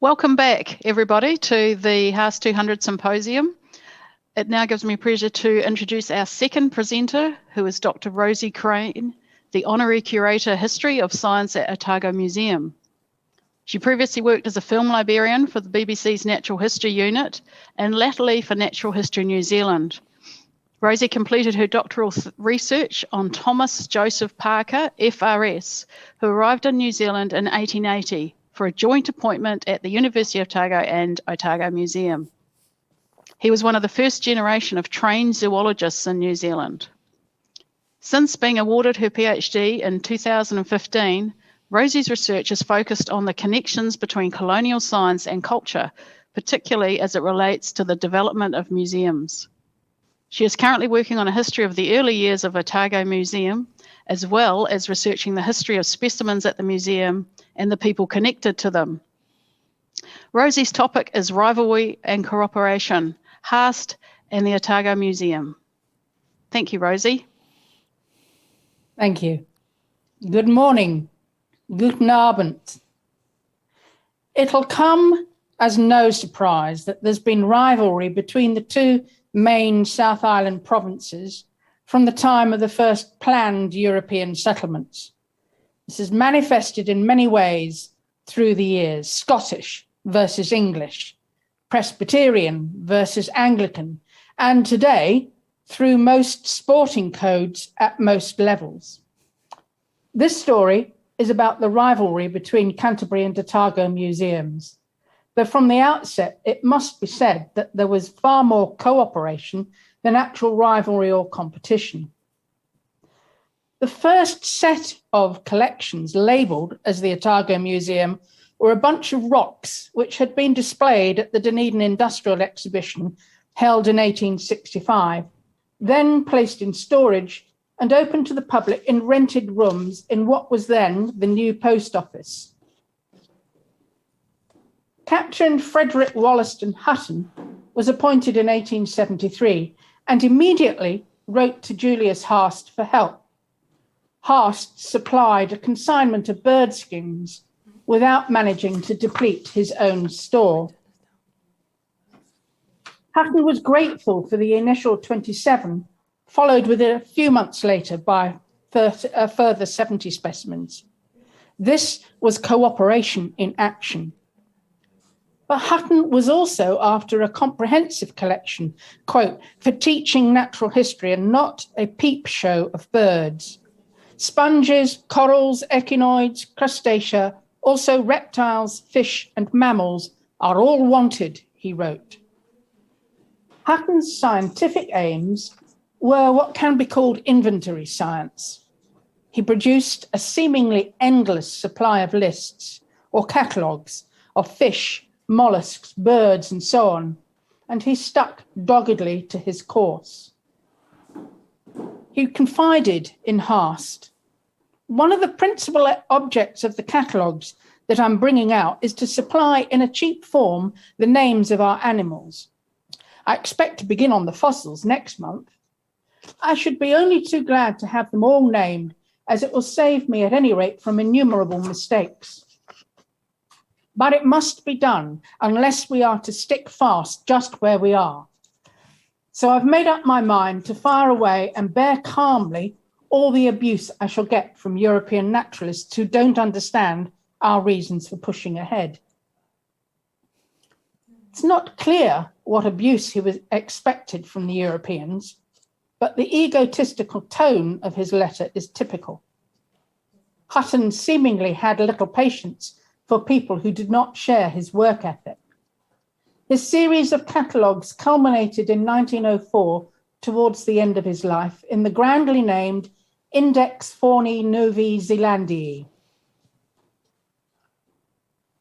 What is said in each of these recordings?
Welcome back, everybody, to the Haast 200 Symposium. It now gives me pleasure to introduce our second presenter, who is Dr. Rosie Crane, the Honorary Curator History of Science at Otago Museum. She previously worked as a film librarian for the BBC's Natural History Unit and latterly for Natural History New Zealand. Rosie completed her doctoral research on Thomas Joseph Parker, FRS, who arrived in New Zealand in 1880 for a joint appointment at the University of Otago and Otago Museum. He was one of the first generation of trained zoologists in New Zealand. Since being awarded her PhD in 2015, Rosie's research is focused on the connections between colonial science and culture, particularly as it relates to the development of museums. She is currently working on a history of the early years of Otago Museum, as well as researching the history of specimens at the museum and the people connected to them. Rosie's topic is rivalry and cooperation, Haast and the Otago Museum. Thank you, Rosie. Thank you. Good morning. Guten Abend. It'll come as no surprise that there's been rivalry between the two main South Island provinces from the time of the first planned European settlements. This is manifested in many ways through the years: Scottish versus English, Presbyterian versus Anglican, and today through most sporting codes at most levels. This story is about the rivalry between Canterbury and Otago Museums. Though from the outset, it must be said that there was far more cooperation than actual rivalry or competition. The first set of collections labelled as the Otago Museum were a bunch of rocks which had been displayed at the Dunedin Industrial Exhibition held in 1865, then placed in storage and open to the public in rented rooms in what was then the new post office. Captain Frederick Wollaston Hutton was appointed in 1873 and immediately wrote to Julius Haast for help. Haast supplied a consignment of bird skins without managing to deplete his own store. Hutton was grateful for the initial 27, followed within a few months later by a further 70 specimens. This was cooperation in action. But Hutton was also after a comprehensive collection, quote, for teaching natural history and not a peep show of birds. Sponges, corals, echinoids, crustacea, also reptiles, fish, and mammals are all wanted, he wrote. Hutton's scientific aims were what can be called inventory science. He produced a seemingly endless supply of lists or catalogues of fish, mollusks, birds, and so on, and he stuck doggedly to his course. He confided in Haast. One of the principal objects of the catalogues that I'm bringing out is to supply in a cheap form the names of our animals. I expect to begin on the fossils next month. I should be only too glad to have them all named, as it will save me at any rate from innumerable mistakes. But it must be done unless we are to stick fast just where we are. So I've made up my mind to fire away and bear calmly all the abuse I shall get from European naturalists who don't understand our reasons for pushing ahead. It's not clear what abuse he was expected from the Europeans, but the egotistical tone of his letter is typical. Hutton seemingly had little patience for people who did not share his work ethic. His series of catalogues culminated in 1904 towards the end of his life in the grandly named Index Faunae Novae Zelandiae.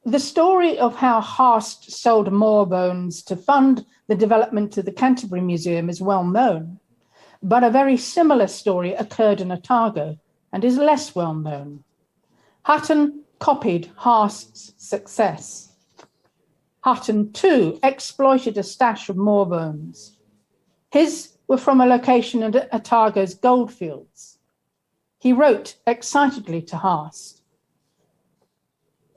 The story of how Haast sold moor bones to fund the development of the Canterbury Museum is well known, but a very similar story occurred in Otago and is less well known. Hutton copied Haast's success. Hutton, too, exploited a stash of moor bones. His were from a location in Otago's goldfields. He wrote excitedly to Haast,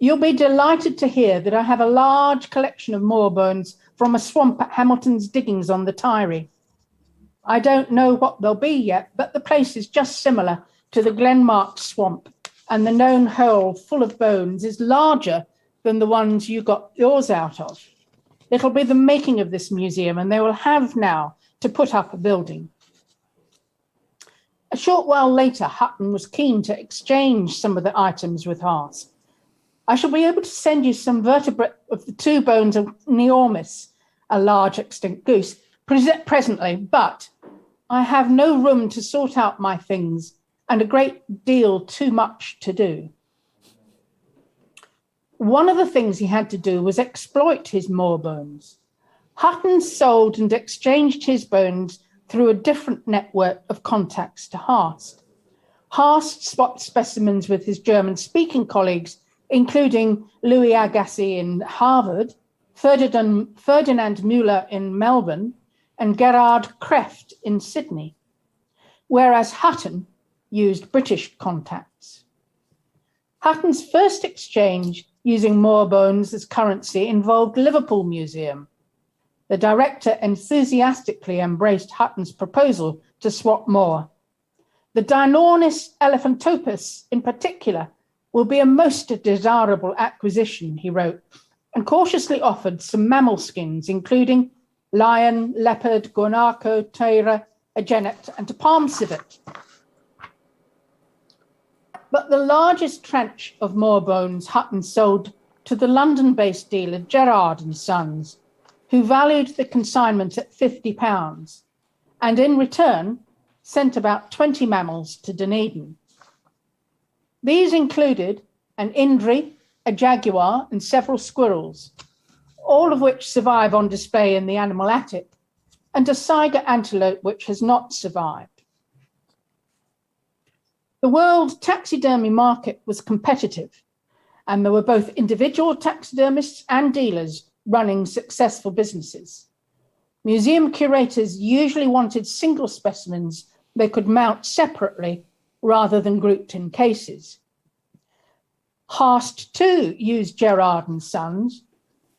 You'll be delighted to hear that I have a large collection of moor bones from a swamp at Hamilton's diggings on the Tyree. I don't know what they'll be yet, but the place is just similar to the Glenmark swamp, and the known hole full of bones is larger than the ones you got yours out of. It'll be the making of this museum, and they will have now to put up a building. A short while later, Hutton was keen to exchange some of the items with Haast. I shall be able to send you some vertebrate of the 2 bones of Neormis, a large extinct goose, presently, but I have no room to sort out my things and a great deal too much to do. One of the things he had to do was exploit his moor bones. Hutton sold and exchanged his bones through a different network of contacts to Haast. Haast swapped specimens with his German-speaking colleagues, including Louis Agassiz in Harvard, Ferdinand Müller in Melbourne, and Gerard Krefft in Sydney, whereas Hutton used British contacts. Hutton's first exchange using moor bones as currency involved Liverpool Museum. The director enthusiastically embraced Hutton's proposal to swap moor. The Dinornis elephantopus in particular will be a most desirable acquisition, he wrote, and cautiously offered some mammal skins, including lion, leopard, guanaco, teira, a genet, and a palm civet. But the largest tranche of moor bones Hutton sold to the London-based dealer Gerard and Sons, who valued the consignment at £50, and in return sent about 20 mammals to Dunedin. These included an indri, a jaguar, and several squirrels, all of which survive on display in the animal attic, and a saiga antelope which has not survived. The world taxidermy market was competitive, and there were both individual taxidermists and dealers running successful businesses. Museum curators usually wanted single specimens they could mount separately rather than grouped in cases. Haast too used Gerard and Sons,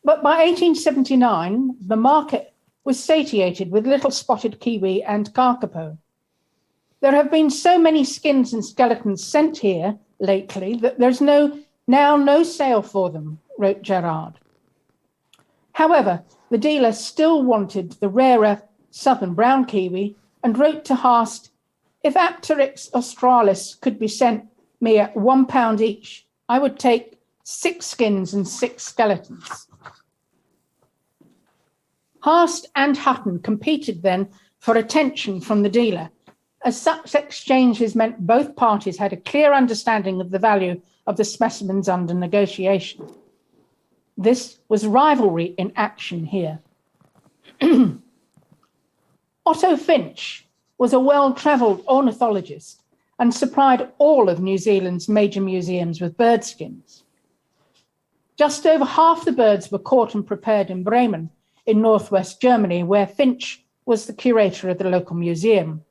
but by 1879, the market was satiated with little spotted kiwi and kakapo. There have been so many skins and skeletons sent here lately that there's now no sale for them, wrote Gerard. However, the dealer still wanted the rarer southern brown kiwi and wrote to Haast, if Apteryx australis could be sent me at £1 each, I would take 6 skins and 6 skeletons. Haast and Hutton competed then for attention from the dealer, as such exchanges meant both parties had a clear understanding of the value of the specimens under negotiation. This was rivalry in action here. Otto Finch was a well-travelled ornithologist and supplied all of New Zealand's major museums with bird skins. Just over half the birds were caught and prepared in Bremen in northwest Germany, where Finch was the curator of the local museum.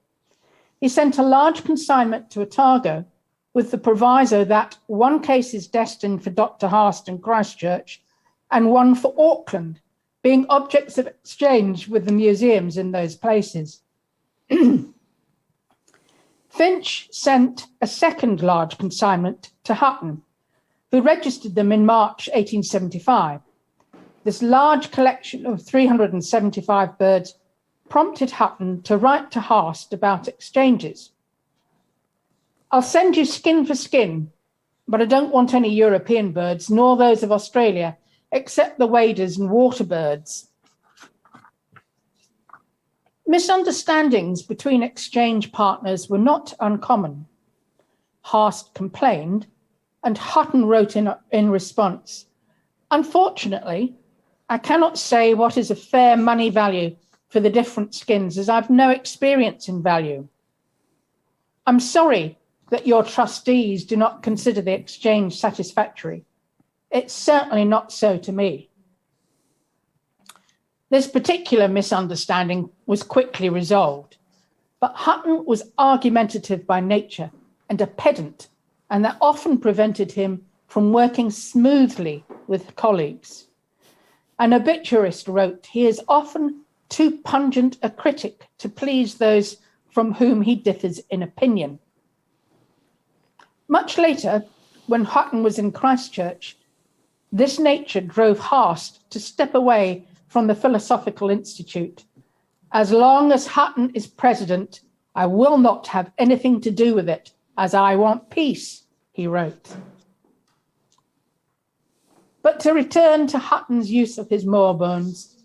He sent a large consignment to Otago with the proviso that one case is destined for Dr. Haast in Christchurch and one for Auckland, being objects of exchange with the museums in those places. Finch sent a second large consignment to Hutton, who registered them in March 1875. This large collection of 375 birds prompted Hutton to write to Haast about exchanges. I'll send you skin for skin, but I don't want any European birds, nor those of Australia, except the waders and water birds. Misunderstandings between exchange partners were not uncommon. Haast complained, and Hutton wrote in response, unfortunately, I cannot say what is a fair money value for the different skins, as I've no experience in value. I'm sorry that your trustees do not consider the exchange satisfactory. It's certainly not so to me. This particular misunderstanding was quickly resolved, but Hutton was argumentative by nature and a pedant, and that often prevented him from working smoothly with colleagues. An obituarist wrote, "He is often too pungent a critic to please those from whom he differs in opinion." Much later, when Hutton was in Christchurch, this nature drove Haast to step away from the Philosophical Institute. "As long as Hutton is president, I will not have anything to do with it, as I want peace," he wrote. But to return to Hutton's use of his moor bones,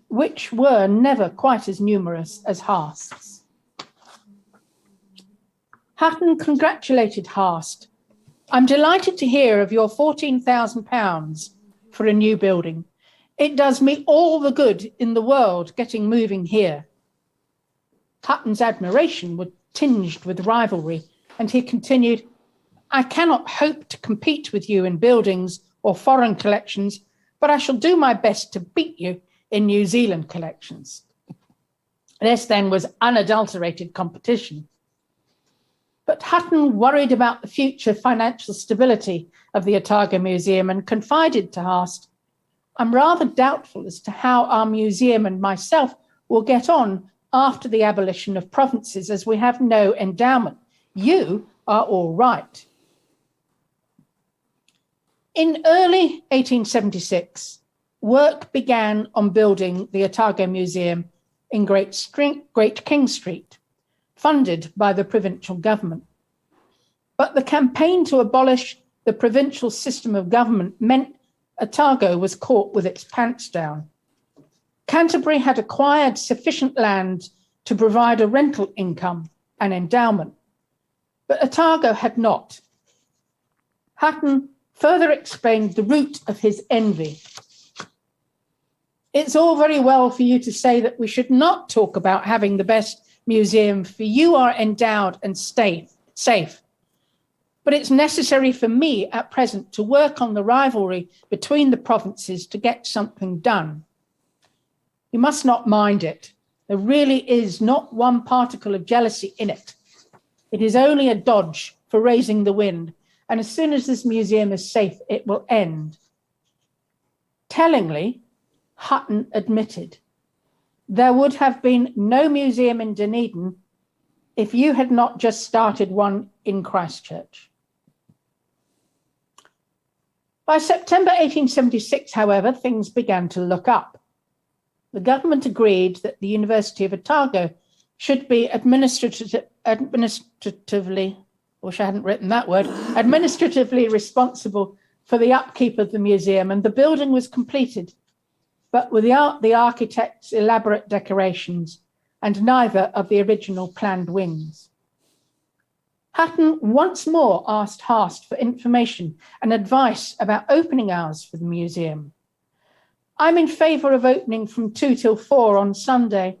which were never quite as numerous as Haast's. Hutton congratulated Haast. "I'm delighted to hear of your £14,000 for a new building. It does me all the good in the world getting moving here." Hutton's admiration was tinged with rivalry, and he continued, "I cannot hope to compete with you in buildings or foreign collections, but I shall do my best to beat you in New Zealand collections." This then was unadulterated competition. But Hutton worried about the future financial stability of the Otago Museum and confided to Haast, "I'm rather doubtful as to how our museum and myself will get on after the abolition of provinces, as we have no endowment. You are all right." In early 1876, work began on building the Otago Museum in Great King Street, funded by the provincial government. But the campaign to abolish the provincial system of government meant Otago was caught with its pants down. Canterbury had acquired sufficient land to provide a rental income and endowment, but Otago had not. Hutton further explained the root of his envy. "It's all very well for you to say that we should not talk about having the best museum, for you are endowed and safe. But it's necessary for me at present to work on the rivalry between the provinces to get something done. You must not mind it. There really is not one particle of jealousy in it. It is only a dodge for raising the wind, and as soon as this museum is safe, it will end." Tellingly, Hutton admitted, "There would have been no museum in Dunedin if you had not just started one in Christchurch." By September 1876, however, things began to look up. The government agreed that the University of Otago should be administratively responsible for the upkeep of the museum, and the building was completed, but without the architect's elaborate decorations and neither of the original planned wings. Hutton once more asked Haast for information and advice about opening hours for the museum. "I'm in favour of opening from 2 till 4 on Sunday,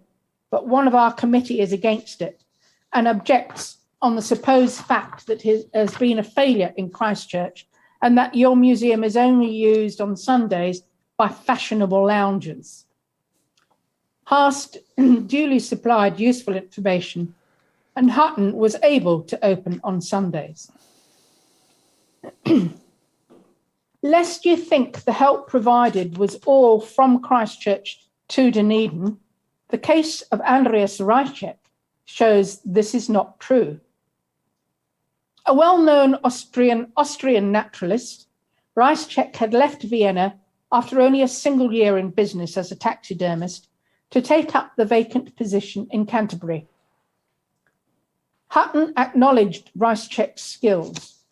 but one of our committee is against it and objects on the supposed fact that it has been a failure in Christchurch and that your museum is only used on Sundays by fashionable loungers." Haast duly supplied useful information, and Hutton was able to open on Sundays. Lest you think the help provided was all from Christchurch to Dunedin, the case of Andreas Reichek shows this is not true. A well-known Austrian naturalist, Reichek had left Vienna after only a single year in business as a taxidermist to take up the vacant position in Canterbury. Hutton acknowledged Reichek's skills.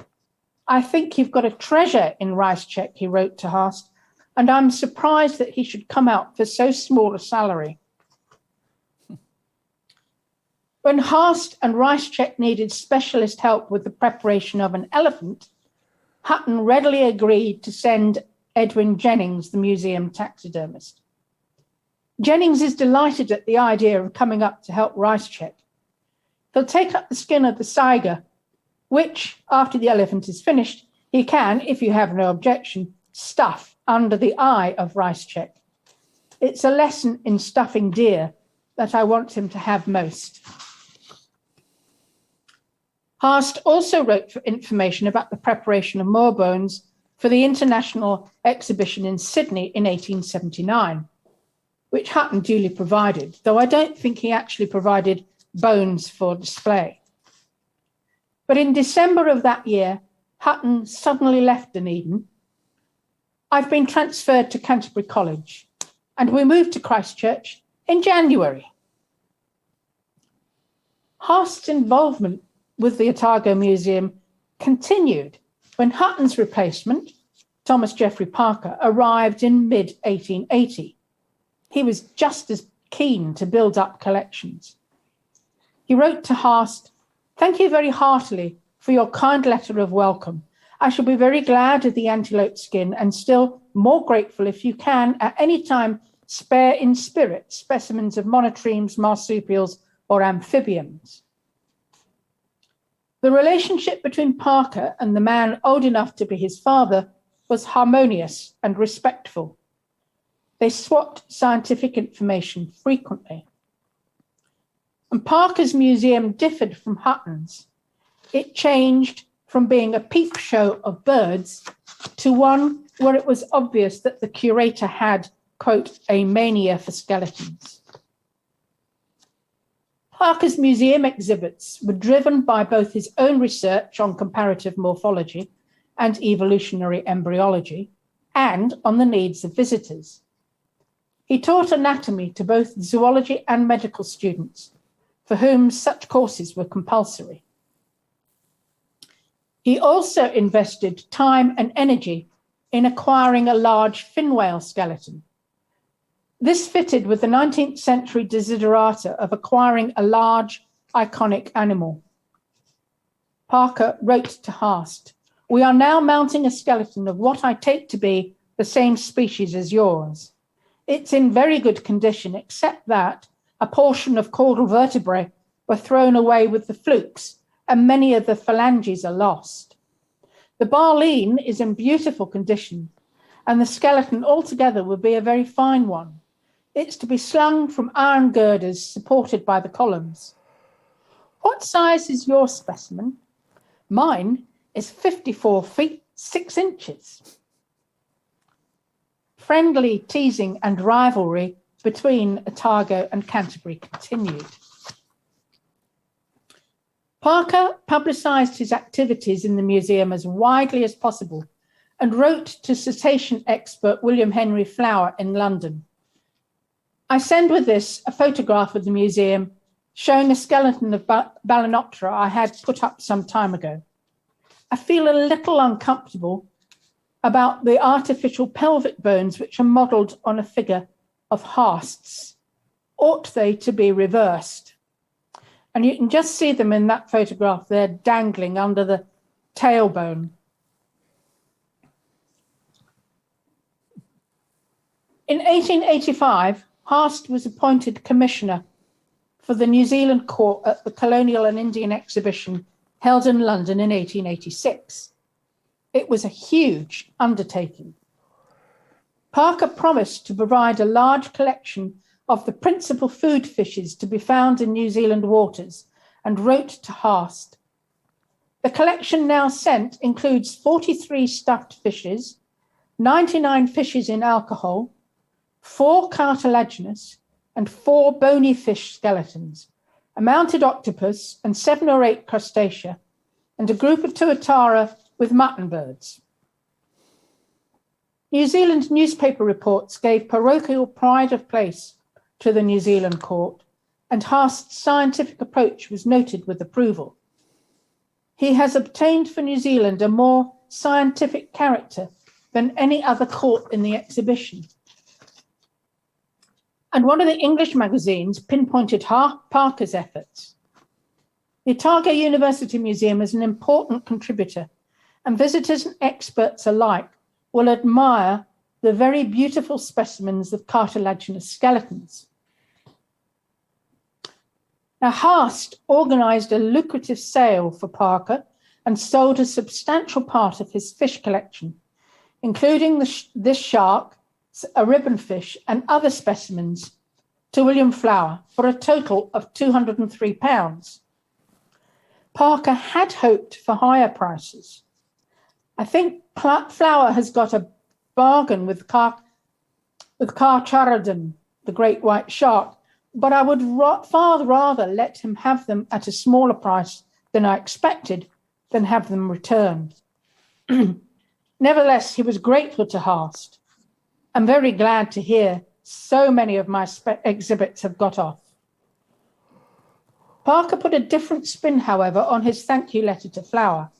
"I think you've got a treasure in Reichek," he wrote to Haast, "and I'm surprised that he should come out for so small a salary." When Haast and Reichek needed specialist help with the preparation of an elephant, Hutton readily agreed to send Edwin Jennings, the museum taxidermist. Jennings is delighted at the idea of coming up to help Reichek. He'll take up the skin of the saiga, which, after the elephant is finished, he can, if you have no objection, stuff under the eye of Reichek. It's a lesson in stuffing deer that I want him to have most. Haast also wrote for information about the preparation of moor bones for the International Exhibition in Sydney in 1879, which Hutton duly provided, though I don't think he actually provided bones for display. But in December of that year, Hutton suddenly left Dunedin. I've been transferred to Canterbury College, and we moved to Christchurch in January. Haast's involvement with the Otago Museum continued when Hutton's replacement, Thomas Geoffrey Parker, arrived in mid-1880. He was just as keen to build up collections. He wrote to Haast, "Thank you very heartily for your kind letter of welcome. I shall be very glad of the antelope skin and still more grateful if you can at any time spare in spirit specimens of monotremes, marsupials, or amphibians." The relationship between Parker and the man old enough to be his father was harmonious and respectful. They swapped scientific information frequently. And Parker's museum differed from Hutton's. It changed from being a peep show of birds to one where it was obvious that the curator had, quote, a mania for skeletons. Parker's museum exhibits were driven by both his own research on comparative morphology and evolutionary embryology and on the needs of visitors. He taught anatomy to both zoology and medical students, for whom such courses were compulsory. He also invested time and energy in acquiring a large fin whale skeleton. This fitted with the 19th century desiderata of acquiring a large, iconic animal. Parker wrote to Haast, "We are now mounting a skeleton of what I take to be the same species as yours. It's in very good condition, except that a portion of caudal vertebrae were thrown away with the flukes, and many of the phalanges are lost. The baleen is in beautiful condition, and the skeleton altogether will be a very fine one. It's to be slung from iron girders supported by the columns. What size is your specimen? Mine is 54 feet 6 inches. Friendly teasing and rivalry between Otago and Canterbury continued. Parker publicised his activities in the museum as widely as possible and wrote to cetacean expert William Henry Flower in London. I send with this a photograph of the museum showing a skeleton of Balanoptera I had put up some time ago. I feel a little uncomfortable about the artificial pelvic bones which are modelled on a figure of Haast's. Ought they to be reversed? And you can just see them in that photograph there dangling under the tailbone. In 1885, Haast was appointed commissioner for the New Zealand court at the Colonial and Indian Exhibition held in London in 1886. It was a huge undertaking. Parker promised to provide a large collection of the principal food fishes to be found in New Zealand waters and wrote to Haast. The collection now sent includes 43 stuffed fishes, 99 fishes in alcohol, 4 cartilaginous and 4 bony fish skeletons, a mounted octopus and 7 or 8 crustacea, and a group of tuatara with mutton birds. New Zealand newspaper reports gave parochial pride of place to the New Zealand court, and Haast's scientific approach was noted with approval. He has obtained for New Zealand a more scientific character than any other court in the exhibition. And one of the English magazines pinpointed Parker's efforts. The Otago University Museum is an important contributor, and visitors and experts alike will admire the very beautiful specimens of cartilaginous skeletons. Now, Haast organised a lucrative sale for Parker and sold a substantial part of his fish collection, including this shark, a ribbonfish, and other specimens, to William Flower for a total of £203. Parker had hoped for higher prices. I think Flower has got a bargain with Carcharodon, the great white shark, but I would far rather let him have them at a smaller price than I expected than have them returned. Nevertheless, he was grateful to Haast. I'm very glad to hear so many of my exhibits have got off. Parker put a different spin, however, on his thank you letter to Flower.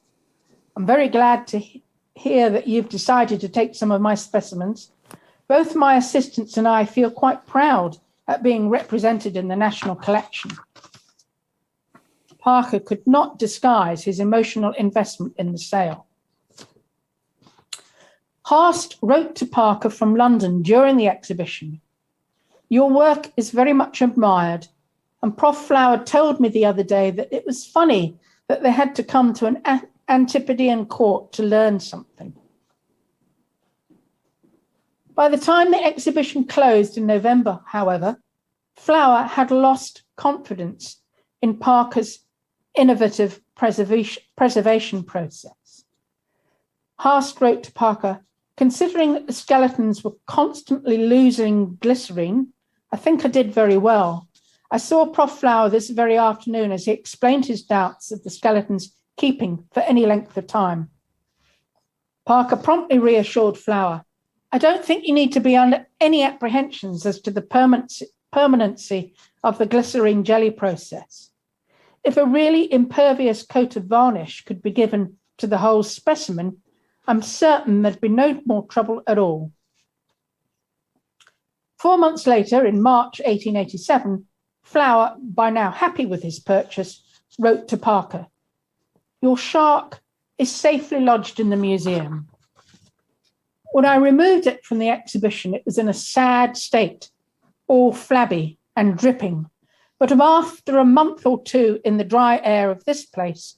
I'm very glad to hear that you've decided to take some of my specimens. Both my assistants and I feel quite proud at being represented in the National Collection. Parker could not disguise his emotional investment in the sale. Haast wrote to Parker from London during the exhibition. Your work is very much admired, and Prof. Flower told me the other day that it was funny that they had to come to an Antipodean court to learn something. By the time the exhibition closed in November, however, Flower had lost confidence in Parker's innovative preservation process. Haast wrote to Parker, considering that the skeletons were constantly losing glycerine, I think I did very well. I saw Prof. Flower this very afternoon as he explained his doubts of the skeletons keeping for any length of time. Parker promptly reassured Flower, I don't think you need to be under any apprehensions as to the permanency of the glycerine jelly process. If a really impervious coat of varnish could be given to the whole specimen, I'm certain there'd be no more trouble at all. 4 months later, in March 1887, Flower, by now happy with his purchase, wrote to Parker, your shark is safely lodged in the museum. When I removed it from the exhibition, it was in a sad state, all flabby and dripping, but after a month or two in the dry air of this place,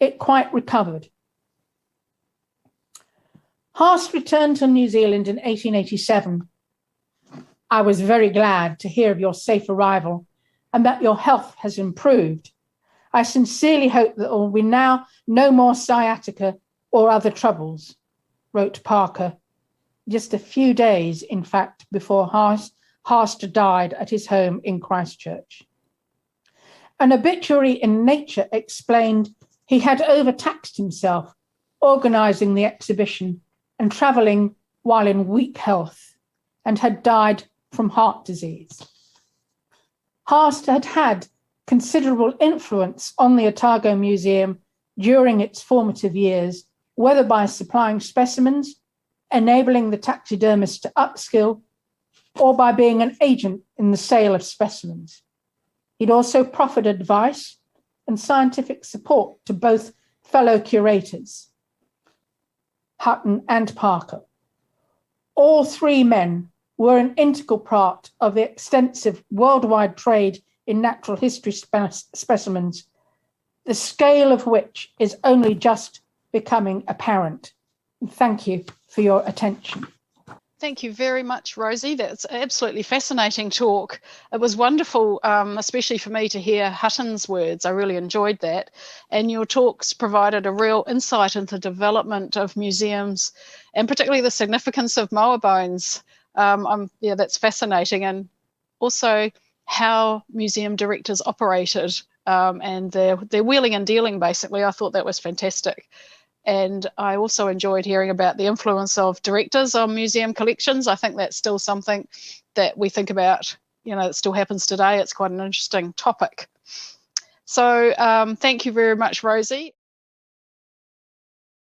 it quite recovered. Haast returned to New Zealand in 1887. I was very glad to hear of your safe arrival and that your health has improved. I sincerely hope that there will be now no more sciatica or other troubles, wrote Parker, just a few days, in fact, before Haast died at his home in Christchurch. An obituary in Nature explained he had overtaxed himself, organising the exhibition and travelling while in weak health, and had died from heart disease. Haast had had considerable influence on the Otago Museum during its formative years, whether by supplying specimens, enabling the taxidermist to upskill, or by being an agent in the sale of specimens. He'd also proffered advice and scientific support to both fellow curators, Hutton and Parker. All three men were an integral part of the extensive worldwide trade in natural history specimens, the scale of which is only just becoming apparent. Thank you for your attention. Thank you very much, Rosie. That's absolutely fascinating talk. It was wonderful, especially for me to hear Hutton's words. I really enjoyed that. And your talks provided a real insight into the development of museums and particularly the significance of moa bones. That's fascinating. And also how museum directors operated and their wheeling and dealing, basically. I thought that was fantastic. And I also enjoyed hearing about the influence of directors on museum collections. I think that's still something that we think about, it still happens today. It's quite an interesting topic. So thank you very much, Rosie.